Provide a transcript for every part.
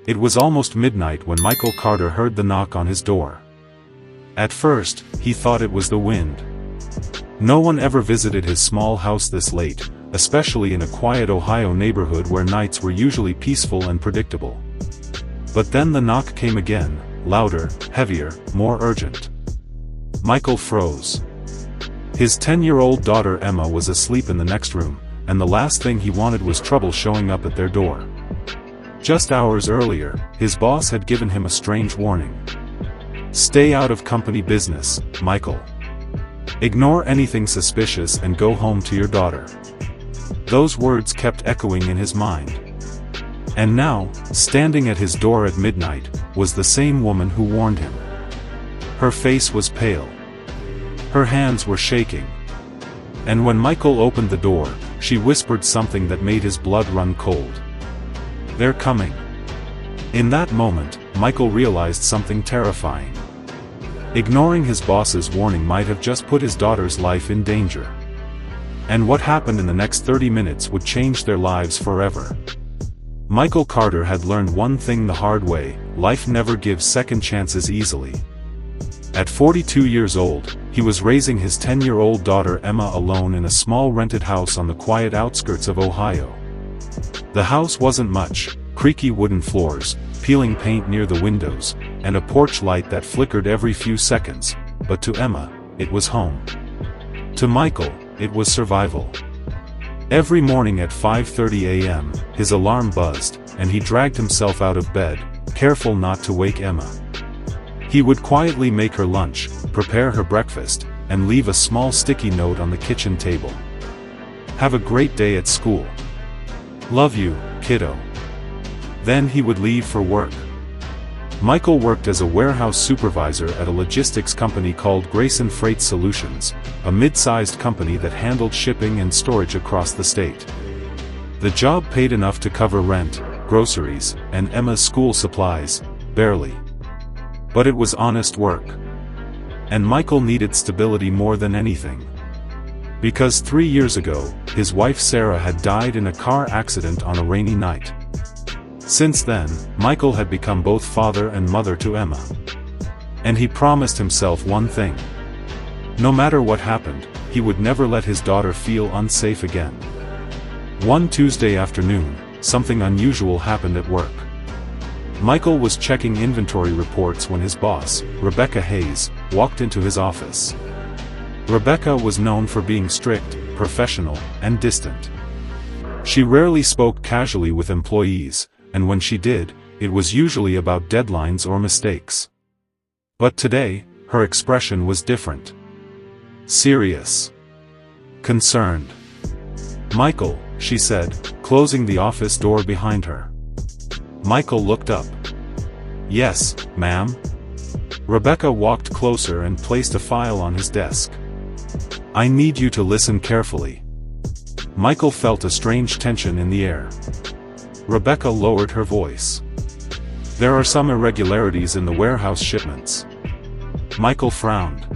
It was almost midnight when Michael Carter heard the knock on his door. At first, he thought it was the wind. No one ever visited his small house this late, especially in a quiet Ohio neighborhood where nights were usually peaceful and predictable. But then the knock came again, louder, heavier, more urgent. Michael froze. His 10-year-old daughter Emma was asleep in the next room, and the last thing he wanted was trouble showing up at their door. Just hours earlier, his boss had given him a strange warning. "Stay out of company business, Michael. Ignore anything suspicious and go home to your daughter." Those words kept echoing in his mind. And now, standing at his door at midnight, was the same woman who warned him. Her face was pale. Her hands were shaking. And when Michael opened the door, she whispered something that made his blood run cold. "They're coming." In that moment, Michael realized something terrifying. Ignoring his boss's warning might have just put his daughter's life in danger. And what happened in the next 30 minutes would change their lives forever. Michael Carter had learned one thing the hard way: life never gives second chances easily. At 42 years old, he was raising his 10-year-old daughter Emma alone in a small rented house on the quiet outskirts of Ohio. The house wasn't much: creaky wooden floors, peeling paint near the windows, and a porch light that flickered every few seconds, but to Emma, it was home. To Michael, it was survival. Every morning at 5:30 a.m., his alarm buzzed, and he dragged himself out of bed, careful not to wake Emma. He would quietly make her lunch, prepare her breakfast, and leave a small sticky note on the kitchen table. "Have a great day at school. Love you, kiddo." Then he would leave for work. Michael worked as a warehouse supervisor at a logistics company called Grayson Freight Solutions, a mid-sized company that handled shipping and storage across the state. The job paid enough to cover rent, groceries, and Emma's school supplies, barely. But it was honest work. And Michael needed stability more than anything. Because 3 years ago, his wife Sarah had died in a car accident on a rainy night. Since then, Michael had become both father and mother to Emma. And he promised himself one thing. No matter what happened, he would never let his daughter feel unsafe again. One Tuesday afternoon, something unusual happened at work. Michael was checking inventory reports when his boss, Rebecca Hayes, walked into his office. Rebecca was known for being strict, professional, and distant. She rarely spoke casually with employees, and when she did, it was usually about deadlines or mistakes. But today, her expression was different. Serious. Concerned. "Michael," she said, closing the office door behind her. Michael looked up. "Yes, ma'am." Rebecca walked closer and placed a file on his desk. "I need you to listen carefully." Michael felt a strange tension in the air. Rebecca lowered her voice. "There are some irregularities in the warehouse shipments." Michael frowned.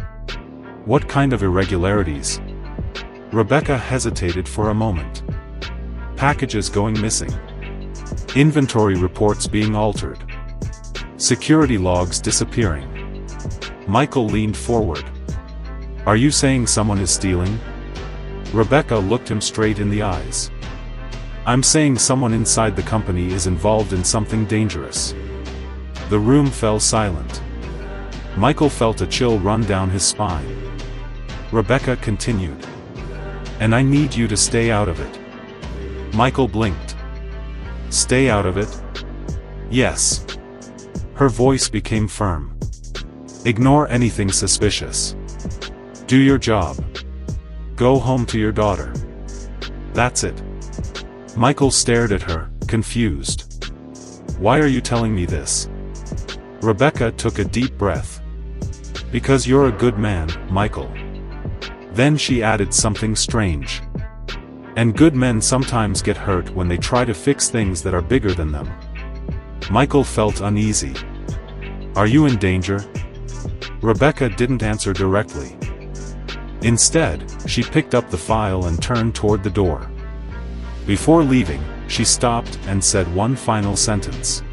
"What kind of irregularities?" Rebecca hesitated for a moment. "Packages going missing. Inventory reports being altered. Security logs disappearing." Michael leaned forward. "Are you saying someone is stealing?" Rebecca looked him straight in the eyes. "I'm saying someone inside the company is involved in something dangerous." The room fell silent. Michael felt a chill run down his spine. Rebecca continued. "And I need you to stay out of it." Michael blinked. "Stay out of it?" "Yes." Her voice became firm. "Ignore anything suspicious. Do your job. Go home to your daughter. That's it." Michael stared at her, confused. "Why are you telling me this?" Rebecca took a deep breath. "Because you're a good man, Michael." Then she added something strange. "And good men sometimes get hurt when they try to fix things that are bigger than them." Michael felt uneasy. "Are you in danger?" Rebecca didn't answer directly. Instead, she picked up the file and turned toward the door. Before leaving, she stopped and said one final sentence.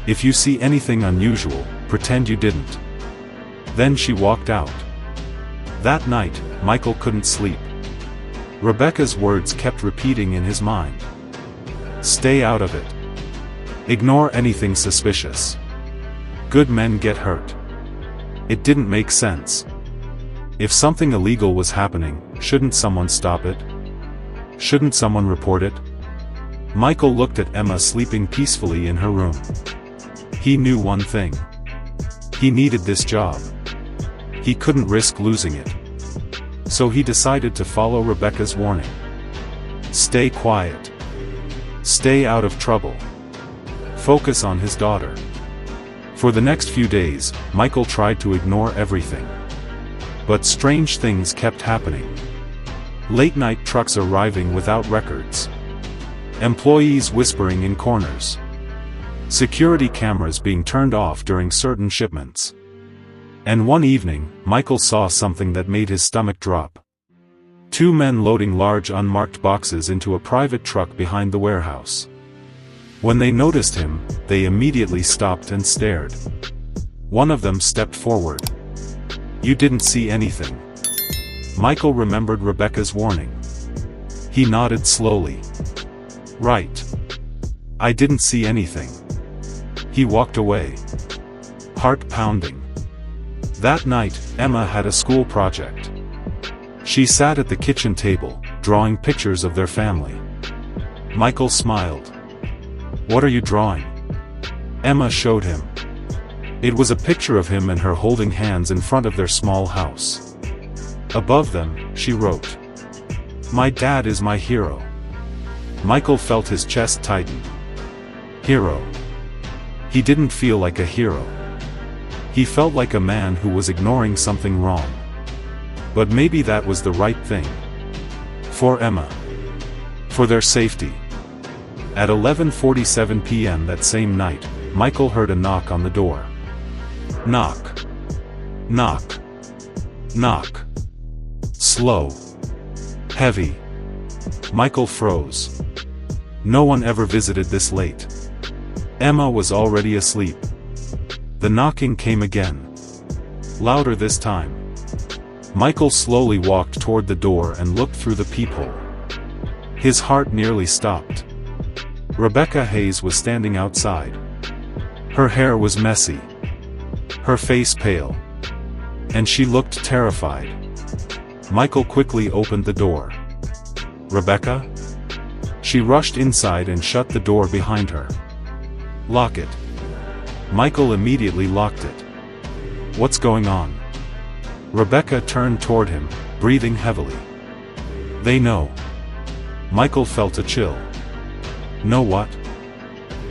If you see anything unusual, pretend you didn't." Then she walked out. That night, Michael couldn't sleep. Rebecca's words kept repeating in his mind. "Stay out of it. Ignore anything suspicious. Good men get hurt." It didn't make sense. If something illegal was happening, shouldn't someone stop it? Shouldn't someone report it? Michael looked at Emma sleeping peacefully in her room. He knew one thing. He needed this job. He couldn't risk losing it. So he decided to follow Rebecca's warning. Stay quiet. Stay out of trouble. Focus on his daughter. For the next few days, Michael tried to ignore everything. But strange things kept happening. Late-night trucks arriving without records. Employees whispering in corners. Security cameras being turned off during certain shipments. And one evening, Michael saw something that made his stomach drop. Two men loading large unmarked boxes into a private truck behind the warehouse. When they noticed him, they immediately stopped and stared. One of them stepped forward. "You didn't see anything?" Michael remembered Rebecca's warning. He nodded slowly. "Right. I didn't see anything." He walked away. Heart pounding. That night, Emma had a school project. She sat at the kitchen table, drawing pictures of their family. Michael smiled. "What are you drawing?" Emma showed him. It was a picture of him and her holding hands in front of their small house. Above them, she wrote, "My dad is my hero." Michael felt his chest tighten. Hero. He didn't feel like a hero. He felt like a man who was ignoring something wrong. But maybe that was the right thing. For Emma. For their safety. At 11:47 p.m. that same night, Michael heard a knock on the door. Knock. Knock. Knock. Slow. Heavy. Michael froze. No one ever visited this late. Emma was already asleep. The knocking came again. Louder this time. Michael slowly walked toward the door and looked through the peephole. His heart nearly stopped. Rebecca Hayes was standing outside. Her hair was messy. Her face pale. And she looked terrified. Michael quickly opened the door. "Rebecca?" She rushed inside and shut the door behind her. "Lock it." Michael immediately locked it. "What's going on?" Rebecca turned toward him, breathing heavily. "They know." Michael felt a chill. "Know what?"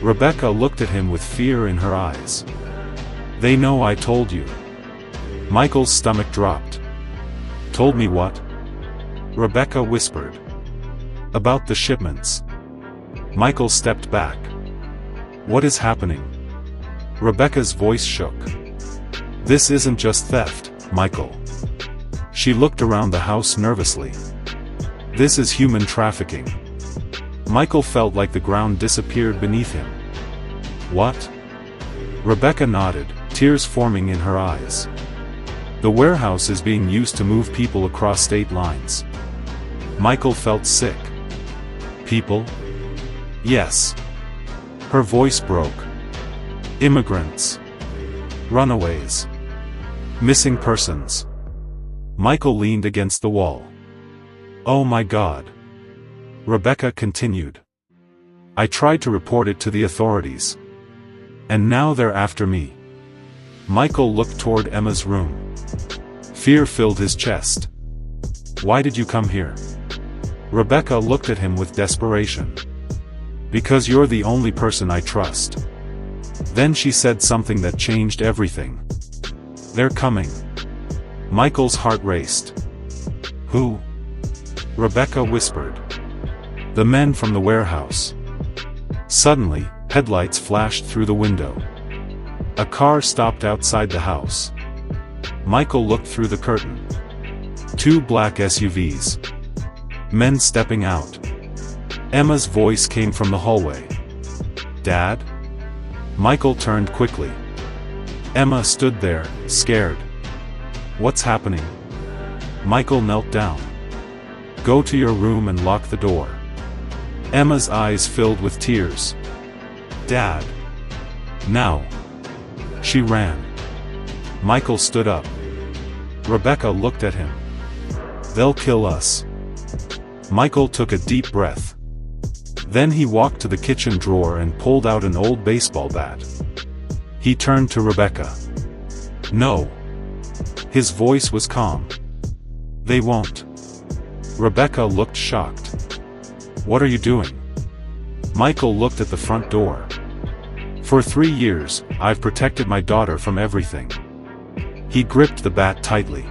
Rebecca looked at him with fear in her eyes. "They know I told you." Michael's stomach dropped. "Told me what?" Rebecca whispered. "About the shipments." Michael stepped back. "What is happening?" Rebecca's voice shook. "This isn't just theft, Michael." She looked around the house nervously. "This is human trafficking." Michael felt like the ground disappeared beneath him. "What?" Rebecca nodded, tears forming in her eyes. "The warehouse is being used to move people across state lines." Michael felt sick. "People?" "Yes." Her voice broke. "Immigrants. Runaways. Missing persons." Michael leaned against the wall. "Oh my God." Rebecca continued. "I tried to report it to the authorities. And now they're after me." Michael looked toward Emma's room. Fear filled his chest. "Why did you come here?" Rebecca looked at him with desperation. "Because you're the only person I trust." Then she said something that changed everything. "They're coming." Michael's heart raced. "Who?" Rebecca whispered. "The men from the warehouse." Suddenly, headlights flashed through the window. A car stopped outside the house. Michael looked through the curtain. Two black SUVs. Men stepping out. Emma's voice came from the hallway. "Dad?" Michael turned quickly. Emma stood there, scared. "What's happening?" Michael knelt down. "Go to your room and lock the door." Emma's eyes filled with tears. "Dad. Now." She ran. Michael stood up. Rebecca looked at him. "They'll kill us." Michael took a deep breath. Then he walked to the kitchen drawer and pulled out an old baseball bat. He turned to Rebecca. "No." His voice was calm. "They won't." Rebecca looked shocked. "What are you doing?" Michael looked at the front door. "For 3 years, I've protected my daughter from everything." He gripped the bat tightly.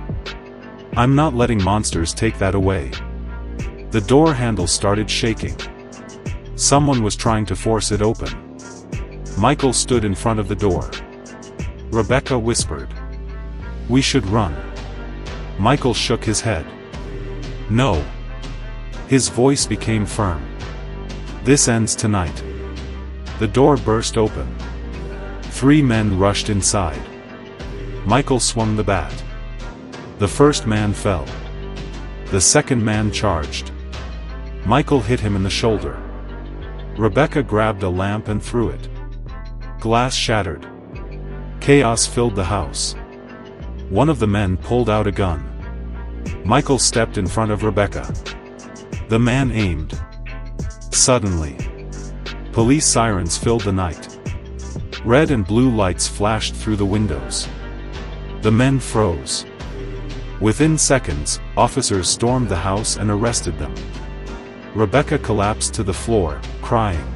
"I'm not letting monsters take that away." The door handle started shaking. Someone was trying to force it open. Michael stood in front of the door. Rebecca whispered, "We should run." Michael shook his head. "No." His voice became firm. "This ends tonight." The door burst open. 3 men rushed inside. Michael swung the bat. The first man fell. The second man charged. Michael hit him in the shoulder. Rebecca grabbed a lamp and threw it. Glass shattered. Chaos filled the house. One of the men pulled out a gun. Michael stepped in front of Rebecca. The man aimed. Suddenly, police sirens filled the night. Red and blue lights flashed through the windows. The men froze. Within seconds, officers stormed the house and arrested them. Rebecca collapsed to the floor, crying.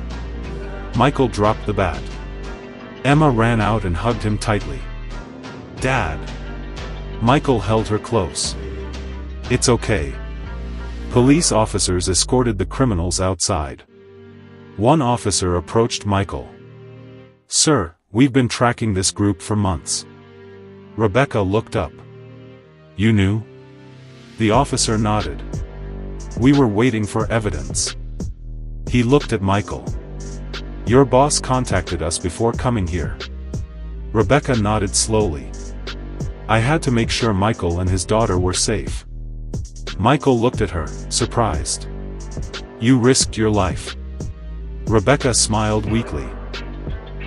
Michael dropped the bat. Emma ran out and hugged him tightly. "Dad." Michael held her close. "It's okay." Police officers escorted the criminals outside. One officer approached Michael. "Sir, we've been tracking this group for months." Rebecca looked up. "You knew?" The officer nodded. "We were waiting for evidence." He looked at Michael. "Your boss contacted us before coming here." Rebecca nodded slowly. "I had to make sure Michael and his daughter were safe." Michael looked at her, surprised. "You risked your life." Rebecca smiled weakly.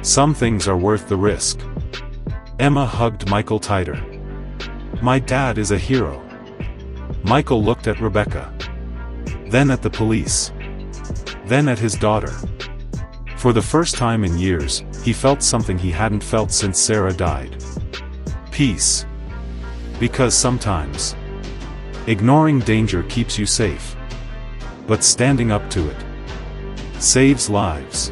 "Some things are worth the risk." Emma hugged Michael tighter. "My dad is a hero." Michael looked at Rebecca. Then at the police. Then at his daughter. For the first time in years, he felt something he hadn't felt since Sarah died. Peace. Because sometimes, ignoring danger keeps you safe. But standing up to it saves lives.